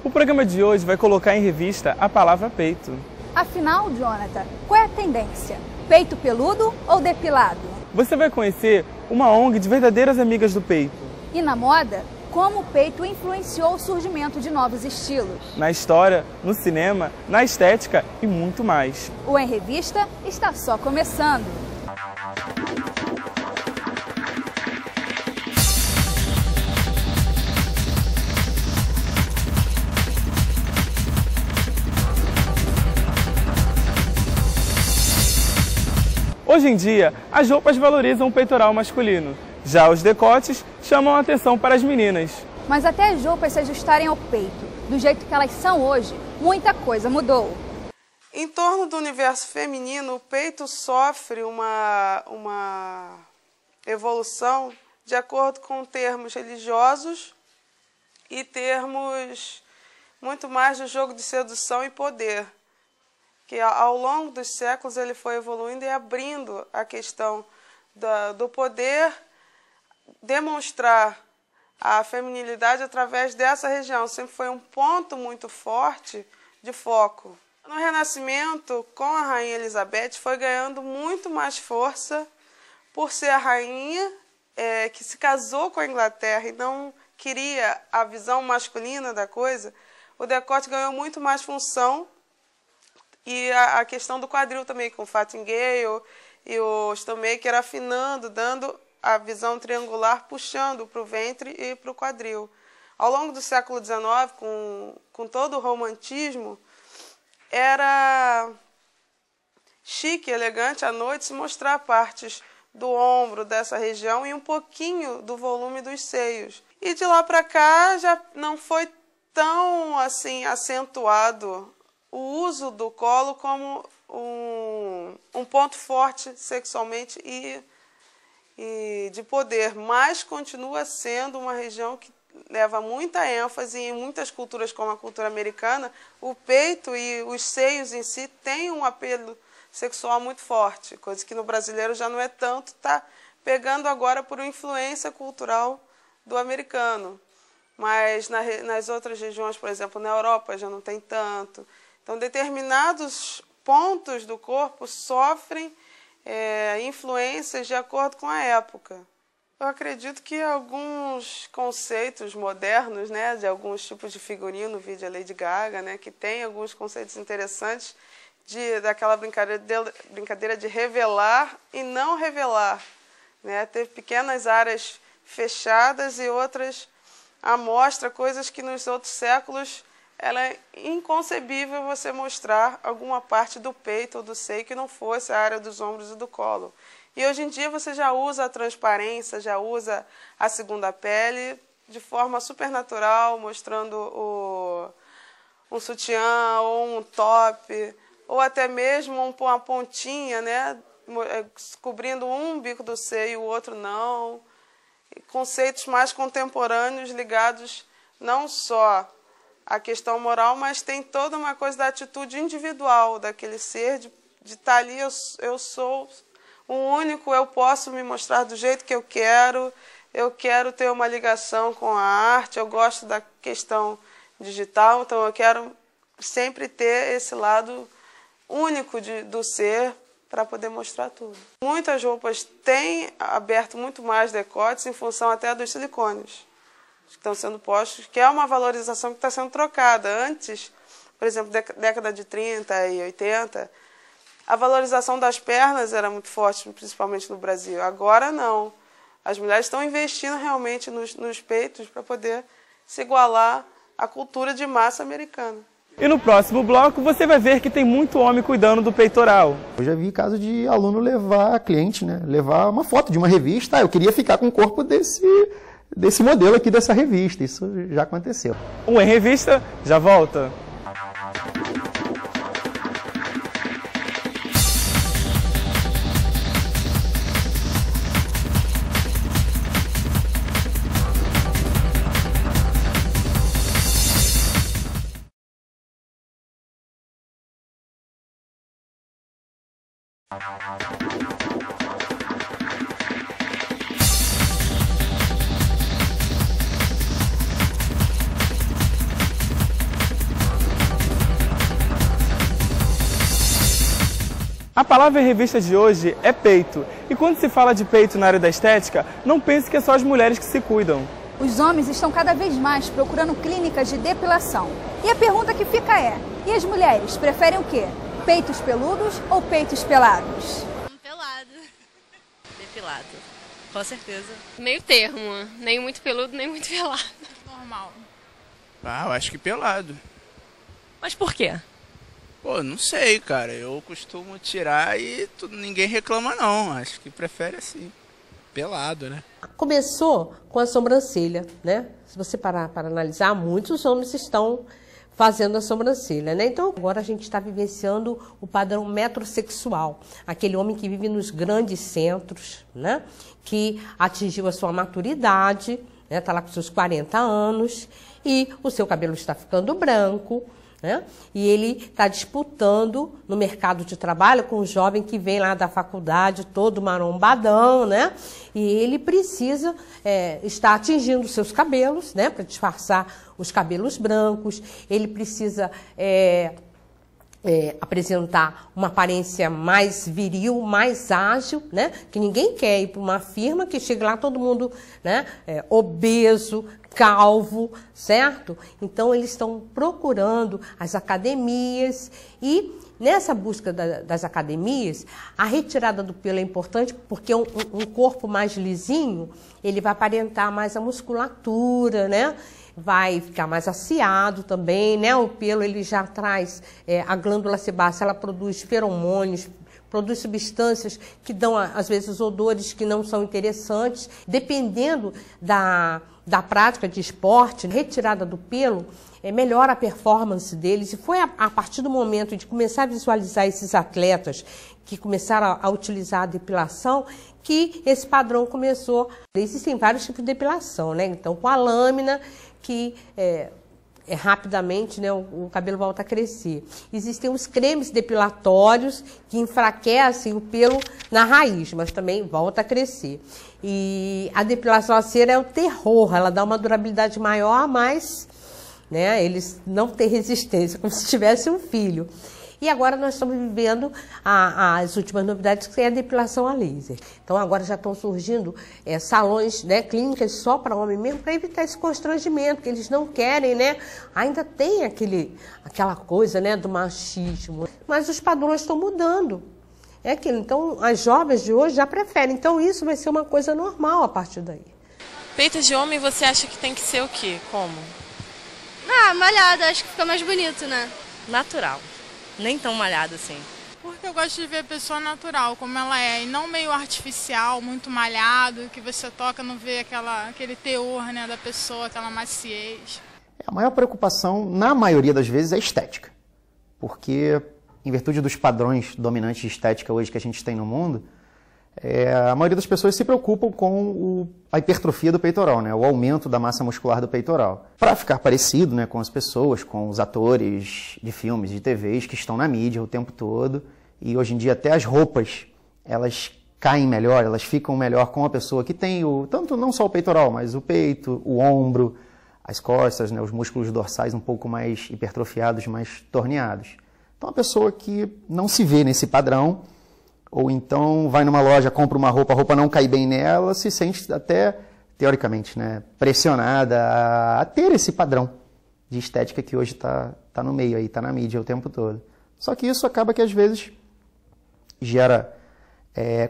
O programa de hoje vai colocar em revista a palavra peito. Afinal, Jonathan, qual é a tendência? Peito peludo ou depilado? Você vai conhecer uma ONG de verdadeiras amigas do peito. E na moda, como o peito influenciou o surgimento de novos estilos. Na história, no cinema, na estética e muito mais. O Em Revista está só começando. Hoje em dia, as roupas valorizam o peitoral masculino. Já os decotes chamam a atenção para as meninas. Mas até as roupas se ajustarem ao peito, do jeito que elas são hoje, muita coisa mudou. Em torno do universo feminino, o peito sofre uma evolução de acordo com termos religiosos e termos muito mais de jogo de sedução e poder, que ao longo dos séculos ele foi evoluindo e abrindo a questão do poder demonstrar a feminilidade através dessa região. Sempre foi um ponto muito forte de foco. No Renascimento, com a Rainha Elizabeth, foi ganhando muito mais força por ser a rainha que se casou com a Inglaterra e não queria a visão masculina da coisa. O decote ganhou muito mais função. E a questão do quadril também, com o Farthingale e o Stomaker afinando, dando a visão triangular, puxando para o ventre e para o quadril. Ao longo do século XIX, com todo o romantismo, era chique, elegante à noite se mostrar partes do ombro dessa região e um pouquinho do volume dos seios. E de lá para cá já não foi tão assim acentuado o uso do colo como um ponto forte sexualmente e de poder, mas continua sendo uma região que leva muita ênfase em muitas culturas, como a cultura americana. O peito e os seios em si têm um apelo sexual muito forte, coisa que no brasileiro já não é tanto, está pegando agora por influência cultural do americano. Mas nas outras regiões, por exemplo, na Europa já não tem tanto. Então, determinados pontos do corpo sofrem influências de acordo com a época. Eu acredito que alguns conceitos modernos, né, de alguns tipos de figurino, vídeo a Lady Gaga, né, que tem alguns conceitos interessantes daquela brincadeira de revelar e não revelar, né, ter pequenas áreas fechadas e outras à mostra, coisas que nos outros séculos ela é inconcebível você mostrar alguma parte do peito ou do seio que não fosse a área dos ombros e do colo. E hoje em dia você já usa a transparência, já usa a segunda pele de forma supernatural, mostrando um sutiã ou um top, ou até mesmo uma pontinha, né, cobrindo um bico do seio e o outro não. Conceitos mais contemporâneos ligados não só a questão moral, mas tem toda uma coisa da atitude individual daquele ser, de estar ali, eu sou o único, eu posso me mostrar do jeito que eu quero ter uma ligação com a arte, eu gosto da questão digital, então eu quero sempre ter esse lado único do ser para poder mostrar tudo. Muitas roupas têm aberto muito mais decotes em função até dos silicones que estão sendo postos, que é uma valorização que está sendo trocada. Antes, por exemplo, década de 30 e 80, a valorização das pernas era muito forte, principalmente no Brasil. Agora não. As mulheres estão investindo realmente nos peitos para poder se igualar à cultura de massa americana. E no próximo bloco você vai ver que tem muito homem cuidando do peitoral. Eu já vi caso de aluno levar cliente, né? Levar uma foto de uma revista. Eu queria ficar com o corpo desse modelo aqui dessa revista. Isso já aconteceu. O Em Revista já volta. A palavra em revista de hoje é peito. E quando se fala de peito na área da estética, não pense que é só as mulheres que se cuidam. Os homens estão cada vez mais procurando clínicas de depilação. E a pergunta que fica é, e as mulheres preferem o quê? Peitos peludos ou peitos pelados? Pelado. Depilado, com certeza. Meio termo, nem muito peludo, nem muito pelado. Normal. Ah, eu acho que pelado. Mas por quê? Pô, não sei, cara. Eu costumo tirar e ninguém reclama não. Acho que prefere assim. Pelado, né? Começou com a sobrancelha, né? Se você parar para analisar, muitos homens estão fazendo a sobrancelha, né? Então agora a gente está vivenciando o padrão metrosexual, aquele homem que vive nos grandes centros, né? Que atingiu a sua maturidade, né? Tá lá com seus 40 anos e o seu cabelo está ficando branco, né? E ele está disputando no mercado de trabalho com um jovem que vem lá da faculdade, todo marombadão, né? E ele precisa estar atingindo seus cabelos, né? Para disfarçar os cabelos brancos. Ele precisa apresentar uma aparência mais viril, mais ágil, né? Que ninguém quer ir para uma firma que chega lá todo mundo, né? Obeso, calvo, certo? Então eles estão procurando as academias e nessa busca das academias, a retirada do pelo é importante porque um corpo mais lisinho, ele vai aparentar mais a musculatura, né? Vai ficar mais aciado também, né? O pelo ele já traz a glândula sebácea, ela produz feromônios, produz substâncias que dão, às vezes, odores que não são interessantes. Dependendo da prática de esporte, retirada do pelo, melhora a performance deles. E foi a partir do momento de começar a visualizar esses atletas que começaram a utilizar a depilação, que esse padrão começou. Existem vários tipos de depilação, né? Então, com a lâmina, que rapidamente, né, o cabelo volta a crescer. Existem os cremes depilatórios que enfraquecem o pelo na raiz, mas também volta a crescer. E a depilação a cera é o terror, ela dá uma durabilidade maior, mas né, eles não têm resistência, como se tivesse um filho. E agora nós estamos vivendo as últimas novidades, que é a depilação a laser. Então agora já estão surgindo salões, né, clínicas só para homem mesmo, para evitar esse constrangimento, que eles não querem, né? Ainda tem aquela coisa, né, do machismo. Mas os padrões estão mudando. É aquilo. Então as jovens de hoje já preferem. Então isso vai ser uma coisa normal a partir daí. Peito de homem você acha que tem que ser o quê? Como? Ah, malhado, acho que fica mais bonito, né? Natural. Nem tão malhado assim. Porque eu gosto de ver a pessoa natural, como ela é, e não meio artificial, muito malhado, que você toca, não vê aquele teor, né, da pessoa, aquela maciez. A maior preocupação, na maioria das vezes, é estética. Porque, em virtude dos padrões dominantes de estética hoje que a gente tem no mundo, a maioria das pessoas se preocupam com a hipertrofia do peitoral, né? O aumento da massa muscular do peitoral. Para ficar parecido, né, com as pessoas, com os atores de filmes, de TVs que estão na mídia o tempo todo. E hoje em dia até as roupas, elas caem melhor, elas ficam melhor com a pessoa que tem tanto não só o peitoral, mas o peito, o ombro, as costas, né, os músculos dorsais um pouco mais hipertrofiados, mais torneados. Então a pessoa que não se vê nesse padrão, ou então vai numa loja, compra uma roupa, a roupa não cai bem nela, se sente até, teoricamente, né, pressionada a ter esse padrão de estética que hoje está no meio, está na mídia o tempo todo. Só que isso acaba que às vezes gera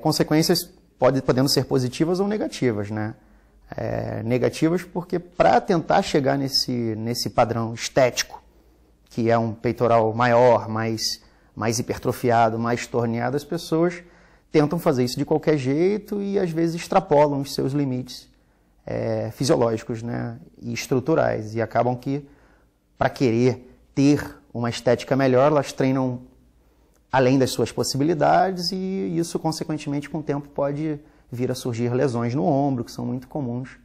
consequências, podendo ser positivas ou negativas, né? Negativas porque para tentar chegar nesse padrão estético, que é um peitoral maior, mais hipertrofiado, mais torneado, as pessoas tentam fazer isso de qualquer jeito e às vezes extrapolam os seus limites fisiológicos, né, e estruturais. E acabam que, para querer ter uma estética melhor, elas treinam além das suas possibilidades e isso, consequentemente, com o tempo pode vir a surgir lesões no ombro, que são muito comuns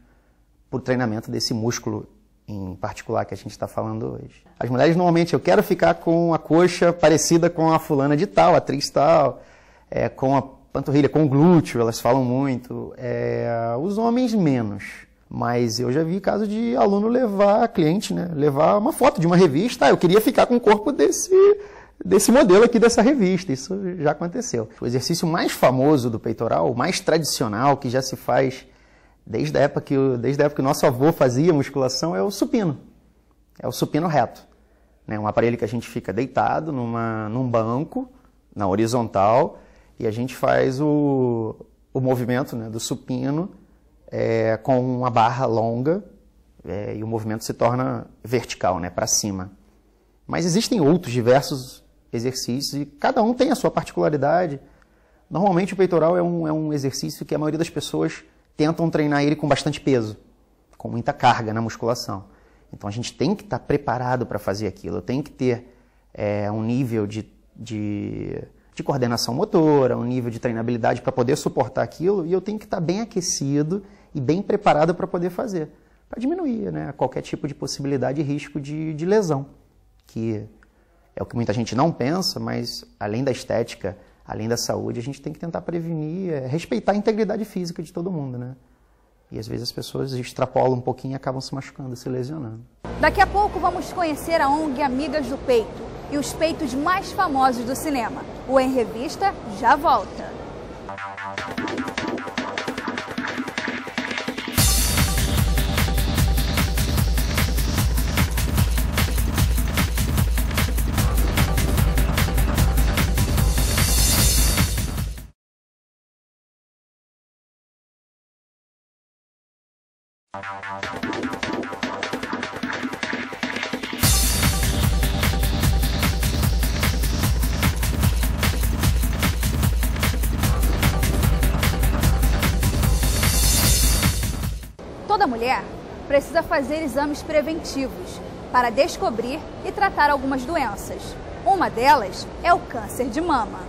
por treinamento desse músculo em particular que a gente está falando hoje. As mulheres normalmente, eu quero ficar com a coxa parecida com a fulana de tal, atriz tal, com a panturrilha, com o glúteo, elas falam muito. Os homens menos, mas eu já vi caso de aluno levar, cliente, né, levar uma foto de uma revista, eu queria ficar com o corpo desse modelo aqui dessa revista. Isso já aconteceu. O exercício mais famoso do peitoral, o mais tradicional, que já se faz desde a época que o nosso avô fazia musculação, é o supino. É o supino reto. Um aparelho que a gente fica deitado num banco, na horizontal, e a gente faz o movimento, né, do supino com uma barra longa, e o movimento se torna vertical, né, para cima. Mas existem outros diversos exercícios e cada um tem a sua particularidade. Normalmente o peitoral é um exercício que a maioria das pessoas tentam treinar ele com bastante peso, com muita carga na musculação. Então a gente tem que estar preparado para fazer aquilo. Eu tenho que ter um nível de coordenação motora, um nível de treinabilidade para poder suportar aquilo, e eu tenho que estar bem aquecido e bem preparado para poder fazer, para diminuir, né, qualquer tipo de possibilidade e risco de lesão, que é o que muita gente não pensa, mas além da estética, além da saúde, a gente tem que tentar prevenir, respeitar a integridade física de todo mundo, né? E às vezes as pessoas extrapolam um pouquinho e acabam se machucando, se lesionando. Daqui a pouco vamos conhecer a ONG Amigas do Peito e os peitos mais famosos do cinema. O Em Revista já volta. Toda mulher precisa fazer exames preventivos para descobrir e tratar algumas doenças. Uma delas é o câncer de mama.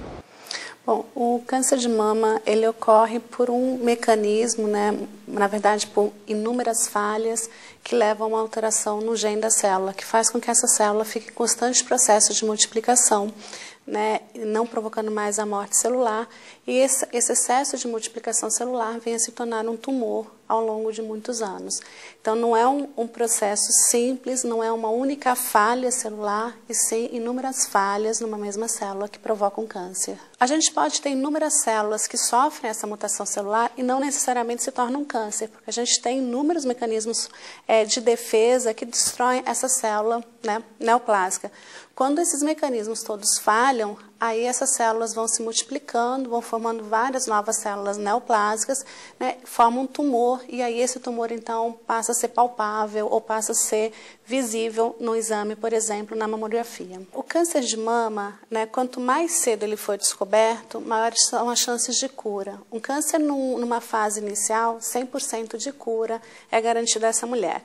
Bom, o câncer de mama, ele ocorre por um mecanismo, né, na verdade por inúmeras falhas que levam a uma alteração no gene da célula, que faz com que essa célula fique em constante processo de multiplicação, né, não provocando mais a morte celular, e esse excesso de multiplicação celular vem a se tornar um tumor ao longo de muitos anos. Então não é um processo simples, não é uma única falha celular, e sim inúmeras falhas numa mesma célula que provocam câncer. A gente pode ter inúmeras células que sofrem essa mutação celular e não necessariamente se tornam câncer, porque a gente tem inúmeros mecanismos de defesa que destroem essa célula, né, neoplásica. Quando esses mecanismos todos falham, aí essas células vão se multiplicando, vão formando várias novas células neoplásicas, né, formam um tumor, e aí esse tumor então passa a ser palpável ou passa a ser visível no exame, por exemplo, na mamografia. O câncer de mama, né, quanto mais cedo ele for descoberto, maiores são as chances de cura. Um câncer numa fase inicial, 100% de cura é garantido a essa mulher.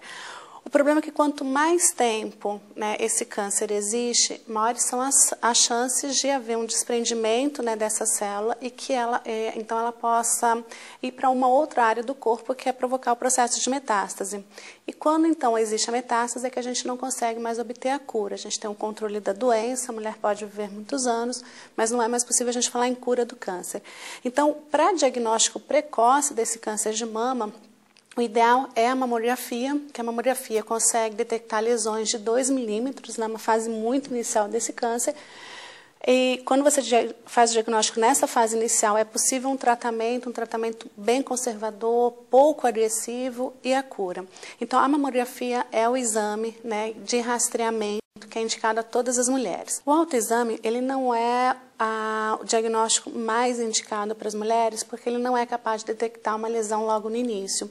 O problema é que quanto mais tempo, né, esse câncer existe, maiores são as chances de haver um desprendimento, né, dessa célula e que então ela possa ir para uma outra área do corpo, que é provocar o processo de metástase. E quando então existe a metástase é que a gente não consegue mais obter a cura. A gente tem um controle da doença, a mulher pode viver muitos anos, mas não é mais possível a gente falar em cura do câncer. Então, para diagnóstico precoce desse câncer de mama, o ideal é a mamografia, que a mamografia consegue detectar lesões de 2 milímetros numa fase muito inicial desse câncer. E quando você faz o diagnóstico nessa fase inicial, é possível um tratamento bem conservador, pouco agressivo e a cura. Então, a mamografia é o exame, né, de rastreamento que é indicado a todas as mulheres. O autoexame, ele não é o diagnóstico mais indicado para as mulheres, porque ele não é capaz de detectar uma lesão logo no início.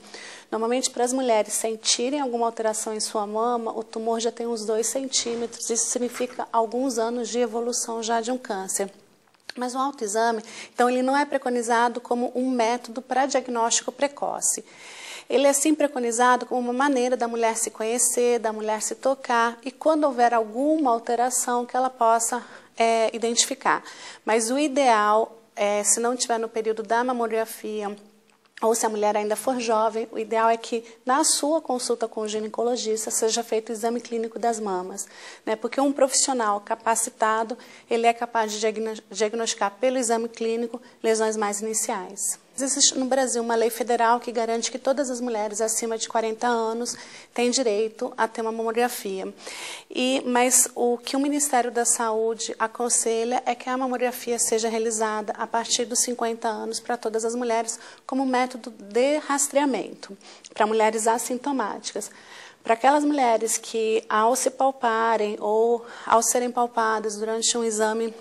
Normalmente, para as mulheres sentirem alguma alteração em sua mama, o tumor já tem uns 2 centímetros, isso significa alguns anos de evolução já de um câncer. Mas o autoexame, então, ele não é preconizado como um método para diagnóstico precoce. Ele é sim preconizado como uma maneira da mulher se conhecer, da mulher se tocar, e quando houver alguma alteração que ela possa identificar. Mas o ideal, se não estiver no período da mamografia, ou se a mulher ainda for jovem, o ideal é que na sua consulta com o ginecologista seja feito o exame clínico das mamas, né? Porque um profissional capacitado, ele é capaz de diagnosticar pelo exame clínico lesões mais iniciais. Existe no Brasil uma lei federal que garante que todas as mulheres acima de 40 anos têm direito a ter uma mamografia. Mas o que o Ministério da Saúde aconselha é que a mamografia seja realizada a partir dos 50 anos para todas as mulheres como método de rastreamento, para mulheres assintomáticas. Para aquelas mulheres que, ao se palparem ou ao serem palpadas durante um exame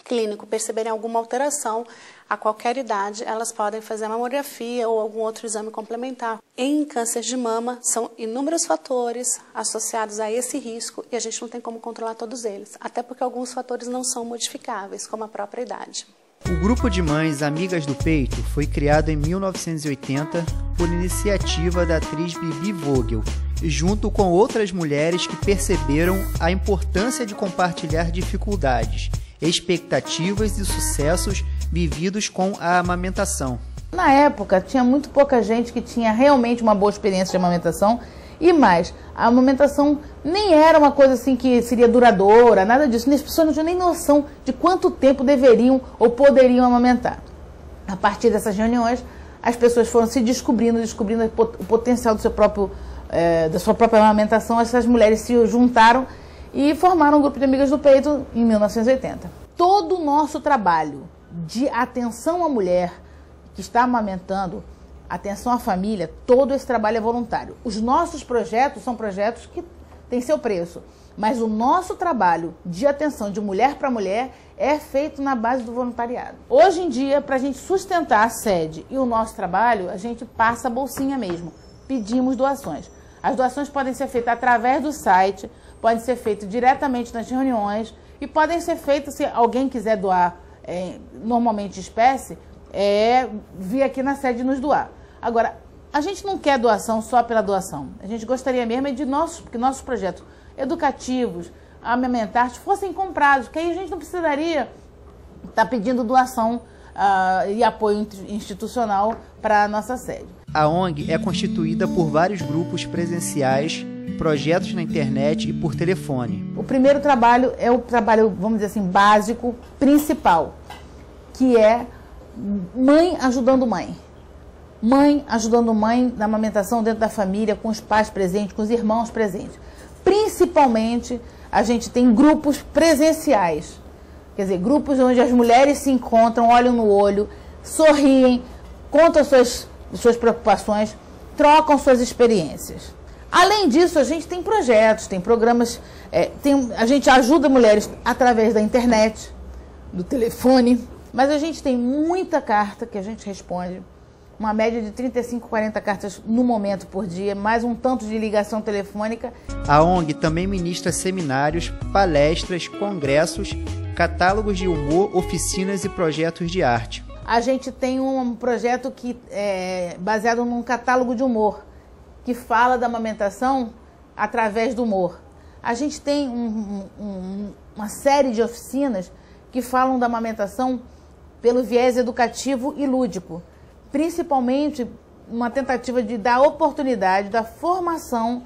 clínico, perceberem alguma alteração, a qualquer idade, elas podem fazer a mamografia ou algum outro exame complementar. Em câncer de mama, são inúmeros fatores associados a esse risco e a gente não tem como controlar todos eles, até porque alguns fatores não são modificáveis, como a própria idade. O Grupo de Mães Amigas do Peito foi criado em 1980 por iniciativa da atriz Bibi Vogel, junto com outras mulheres que perceberam a importância de compartilhar dificuldades, expectativas e sucessos vividos com a amamentação. Na época, tinha muito pouca gente que tinha realmente uma boa experiência de amamentação e mais, a amamentação nem era uma coisa assim que seria duradoura, nada disso. As pessoas não tinham nem noção de quanto tempo deveriam ou poderiam amamentar. A partir dessas reuniões, as pessoas foram se descobrindo o potencial do seu próprio, da sua própria amamentação. Essas mulheres se juntaram e formaram um grupo de amigas do peito em 1980. Todo o nosso trabalho de atenção à mulher que está amamentando, atenção à família, todo esse trabalho é voluntário. Os nossos projetos são projetos que têm seu preço, mas o nosso trabalho de atenção de mulher para mulher é feito na base do voluntariado. Hoje em dia, para a gente sustentar a sede e o nosso trabalho, a gente passa a bolsinha mesmo, pedimos doações. As doações podem ser feitas através do site, podem ser feitas diretamente nas reuniões e podem ser feitas, se alguém quiser doar normalmente espécie, vir aqui na sede nos doar. Agora, a gente não quer doação só pela doação. A gente gostaria mesmo que nossos projetos educativos, amamentar, fossem comprados, que aí a gente não precisaria estar pedindo doação e apoio institucional para a nossa sede. A ONG é constituída por vários grupos presenciais, projetos na internet e por telefone. O primeiro trabalho é o trabalho, vamos dizer assim, básico, principal, que é mãe ajudando mãe. Mãe ajudando mãe na amamentação dentro da família, com os pais presentes, com os irmãos presentes. Principalmente, a gente tem grupos presenciais, quer dizer, grupos onde as mulheres se encontram, olham no olho, sorriem, contam suas preocupações, trocam suas experiências. Além disso, a gente tem projetos, tem programas, a gente ajuda mulheres através da internet, do telefone, mas a gente tem muita carta que a gente responde, uma média de 35, 40 cartas no momento por dia, mais um tanto de ligação telefônica. A ONG também ministra seminários, palestras, congressos, catálogos de humor, oficinas e projetos de arte. A gente tem um projeto que é baseado num catálogo de humor, que fala da amamentação através do humor. A gente tem uma série de oficinas que falam da amamentação pelo viés educativo e lúdico, principalmente uma tentativa de dar oportunidade da formação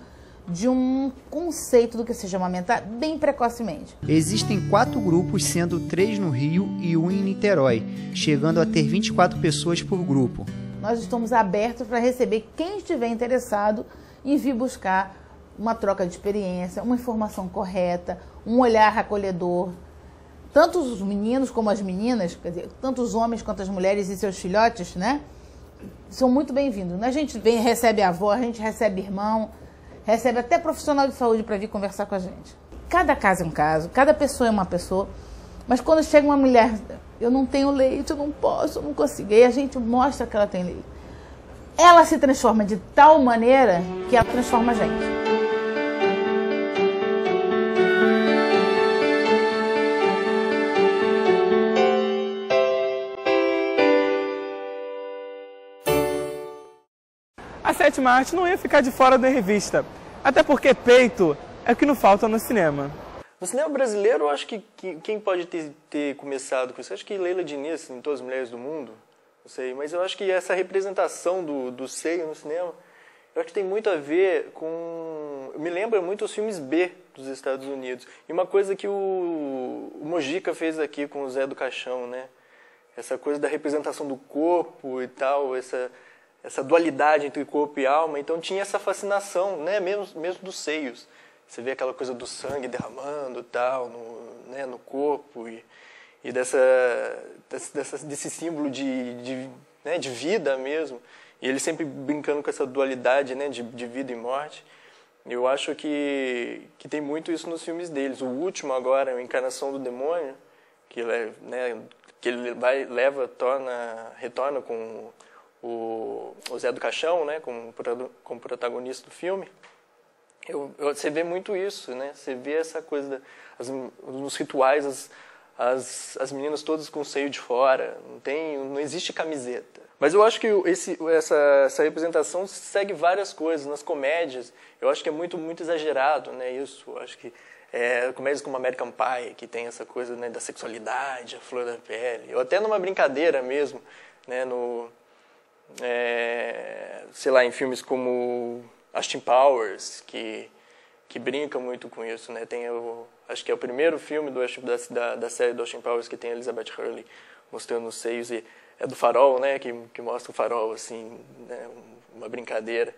de um conceito do que seja amamentar bem precocemente. Existem 4 grupos, sendo 3 no Rio e 1 em Niterói, chegando a ter 24 pessoas por grupo. Nós estamos abertos para receber quem estiver interessado em vir buscar uma troca de experiência, uma informação correta, um olhar acolhedor. Tanto os meninos como as meninas, quer dizer, tanto os homens quanto as mulheres e seus filhotes, né, são muito bem-vindos. A gente recebe avó, a gente recebe irmão, recebe até profissional de saúde para vir conversar com a gente. Cada caso é um caso, cada pessoa é uma pessoa, mas quando chega uma mulher, eu não tenho leite, eu não posso, eu não consigo, e a gente mostra que ela tem leite. Ela se transforma de tal maneira que ela transforma a gente. A sétima arte não ia ficar de fora da revista, até porque peito é o que não falta no cinema. No cinema brasileiro, eu acho que quem pode ter começado com isso, eu acho que Leila Diniz, em Todas as Mulheres do Mundo, não sei, mas eu acho que essa representação do seio no cinema, eu acho que tem muito a ver com... Me lembra muito os filmes B dos Estados Unidos. E uma coisa que o Mojica fez aqui com o Zé do Caixão, né? essa coisa da representação do corpo e tal, essa dualidade entre corpo e alma. Então tinha essa fascinação, né, mesmo dos seios. Você vê aquela coisa do sangue derramando e tal, no corpo, e desse símbolo de vida mesmo. E ele sempre brincando com essa dualidade, né, de vida e morte. Eu acho que tem muito isso nos filmes deles. O último agora, a Encarnação do Demônio, que ele retorna com o Zé do Caixão, né, como protagonista do filme. Você vê muito isso, né? Você vê essa coisa nos rituais, as meninas todas com o seio de fora, não existe camiseta. Mas eu acho que essa representação segue várias coisas. Nas comédias, eu acho que é muito, muito exagerado, né, isso. Eu acho que comédias como American Pie, que tem essa coisa, né, da sexualidade, a flor da pele, ou até numa brincadeira mesmo, né, sei lá, em filmes como Austin Powers, que brinca muito com isso, né? Acho que é o primeiro filme da série do Austin Powers que tem a Elizabeth Hurley mostrando os seios, e é do Farol, né? Que mostra o farol, assim, né? Uma brincadeira.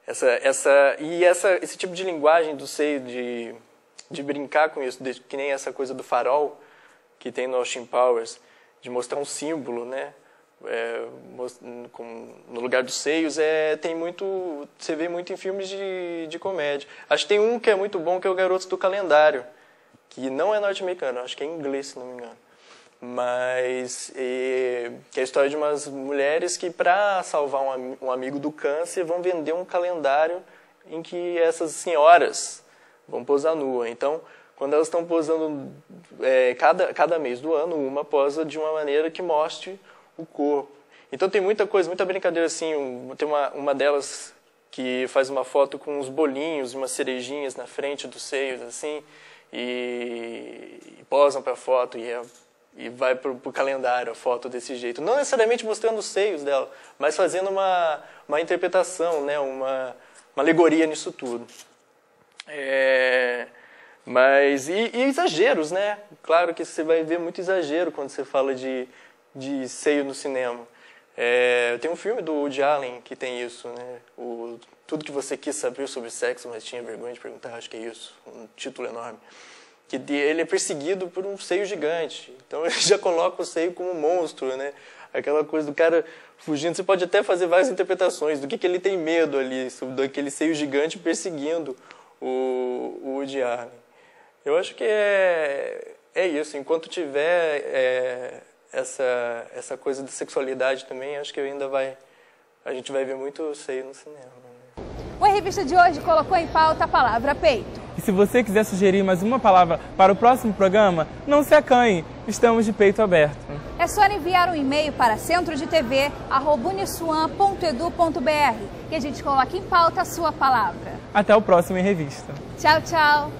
Esse tipo de linguagem do seio, de brincar com isso, que nem essa coisa do farol que tem no Austin Powers, de mostrar um símbolo, né? No lugar dos seios, você vê muito em filmes de comédia. Acho que tem um que é muito bom, que é o Garotos do Calendário, que não é norte-americano, acho que é inglês, se não me engano, mas que é a história de umas mulheres que, para salvar um amigo do câncer, vão vender um calendário em que essas senhoras vão posar nua. Então, quando elas estão posando cada mês do ano, uma posa de uma maneira que mostre o corpo. Então tem muita coisa, muita brincadeira assim. Tem uma delas que faz uma foto com uns bolinhos, umas cerejinhas na frente dos seios, assim, e posam para a foto, e vai para o calendário a foto desse jeito. Não necessariamente mostrando os seios dela, mas fazendo uma interpretação, né, uma alegoria nisso tudo. Mas e exageros, né? Claro que você vai ver muito exagero quando você fala de seio no cinema. Tem um filme do Woody Allen que tem isso, né? Tudo que você quis saber sobre sexo, mas tinha vergonha de perguntar, acho que é isso, um título enorme. Que ele é perseguido por um seio gigante. Então ele já coloca o seio como um monstro, né? Aquela coisa do cara fugindo. Você pode até fazer várias interpretações do que ele tem medo ali, daquele seio gigante perseguindo o Woody Allen. Eu acho que é isso. Enquanto tiver essa coisa de sexualidade também, acho que a gente vai ver muito seio no cinema. Né? O Revista de hoje colocou em pauta a palavra peito. E se você quiser sugerir mais uma palavra para o próximo programa, não se acanhe, estamos de peito aberto. É só enviar um e-mail para centrodetv@uniswan.edu.br e a gente coloca em pauta a sua palavra. Até o próximo Em Revista. Tchau, tchau.